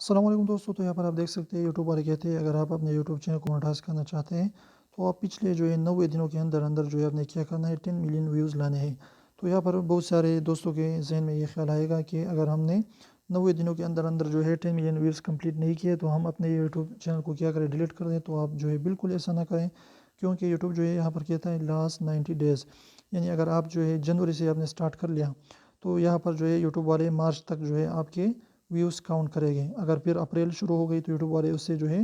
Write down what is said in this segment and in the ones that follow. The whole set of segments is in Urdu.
السلام علیکم دوستو، تو یہاں پر آپ دیکھ سکتے ہیں یوٹیوب والے کہتے ہیں اگر آپ اپنے یوٹیوب چینل کو مونیٹائز کرنا چاہتے ہیں تو آپ پچھلے جو ہے 90 دنوں کے اندر اندر جو ہے آپ نے کیا کرنا ہے 10 ملین ویوز لانے ہیں۔ تو یہاں پر بہت سارے دوستوں کے ذہن میں یہ خیال آئے گا کہ اگر ہم نے 90 دنوں کے اندر اندر جو ہے 10 ملین ویوز کمپلیٹ نہیں کیے تو ہم اپنے یوٹیوب چینل کو کیا کریں، ڈیلیٹ کر دیں۔ تو آپ جو ہے بالکل ایسا نہ کریں، کیونکہ یوٹیوب جو ہے یہاں پر کہتا ہے لاسٹ 90 ڈیز، یعنی اگر آپ جو ہے جنوری سے آپ نے سٹارٹ کر لیا تو یہاں پر جو ہے یوٹیوب والے مارچ تک جو ہے آپ کے ویوز کاؤنٹ کرے گے۔ اگر پھر اپریل شروع ہو گئی تو یوٹیوب والے اس سے جو ہے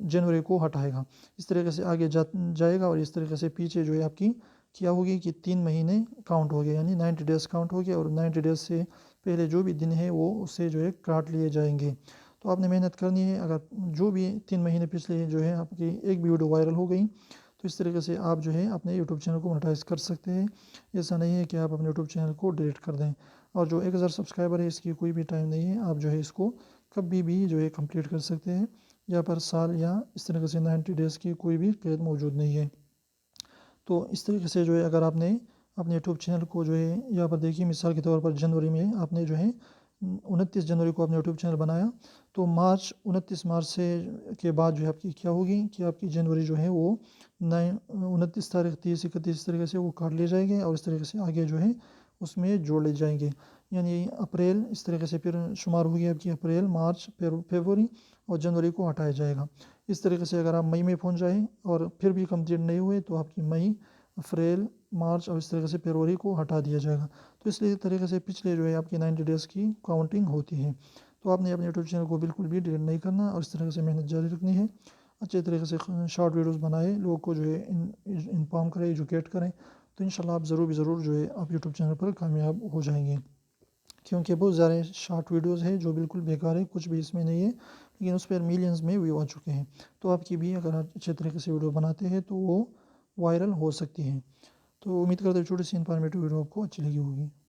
جنوری کو ہٹائے گا، اس طریقے سے آگے جائے گا، اور اس طریقے سے پیچھے جو ہے آپ کی کیا ہوگی کہ 3 مہینے کاؤنٹ ہو گئے، یعنی 90 ڈیز کاؤنٹ ہو گئے، اور 90 ڈیز سے پہلے جو بھی دن ہے وہ اس سے جو ہے کاٹ لیے جائیں گے۔ تو آپ نے محنت کرنی ہے، اگر جو بھی 3 مہینے پچھلے جو ہے آپ کی ایک بھی ویڈیو وائرل ہو گئی تو اس طریقے سے آپ جو ہے اپنے یوٹیوب چینل کو مونیٹائز کر سکتے ہیں۔ ایسا نہیں ہے کہ آپ اپنے یوٹیوب چینل کو ڈیلیٹ کر دیں، اور جو 1000 سبسکرائبر ہے اس کی کوئی بھی ٹائم نہیں ہے، آپ جو ہے اس کو کبھی بھی جو ہے کمپلیٹ کر سکتے ہیں، یا پر سال یا اس طریقے سے 90 ڈیز کی کوئی بھی قید موجود نہیں ہے۔ تو اس طریقے سے جو ہے اگر آپ نے اپنے یوٹیوب چینل کو جو ہے یہاں پر دیکھیے، مثال کے طور پر جنوری میں آپ نے جو ہے 29 جنوری کو اپنے یوٹیوب چینل بنایا، تو 29 مارچ سے کے بعد جو ہے آپ کی کیا ہوگی کہ آپ کی جنوری جو ہے وہ 29 تاریخ 30 31 اس طریقے سے وہ کاٹ لیے جائیں گے، اور اس طریقے سے آگے جو ہے اس میں جوڑ لے جائیں گے، یعنی اپریل اس طریقے سے پھر شمار ہوگی آپ کی، اپریل مارچ فیبروری اور جنوری کو ہٹایا جائے گا۔ اس طریقے سے اگر آپ مئی میں پہنچ جائیں اور پھر بھی کمپلیٹ نہیں ہوئے تو آپ کی مئی، اپریل، مارچ اور اس طریقے سے فروری کو ہٹا دیا جائے گا۔ تو اس لیے طریقے سے پچھلے جو ہے آپ کی 90 ڈیز کی کاؤنٹنگ ہوتی ہے۔ تو آپ نے اپنے یوٹیوب چینل کو بالکل بھی ڈیلیٹ نہیں کرنا، اور اس طریقے سے محنت جاری رکھنی ہے، اچھے طریقے سے شارٹ ویڈیوز بنائے، لوگوں کو جو ہے انفارم کریں، ایجوکیٹ کریں، تو انشاءاللہ آپ ضرور جو ہے آپ یوٹیوب چینل پر کامیاب ہو جائیں گے۔ کیونکہ بہت سارے شارٹ ویڈیوز ہیں جو بالکل بیکار ہے، کچھ بھی اس میں نہیں ہے، لیکن اس پر ملینز میں ویو آ چکے ہیں۔ تو آپ کی بھی اگر آپ اچھے طریقے سے ویڈیو بناتے ہیں تو وہ وائرل ہو سکتی ہے۔ تو امید کرتے ہیں چھوٹی سی انفارمیٹیو ویڈیو آپ کو اچھی لگی ہوگی۔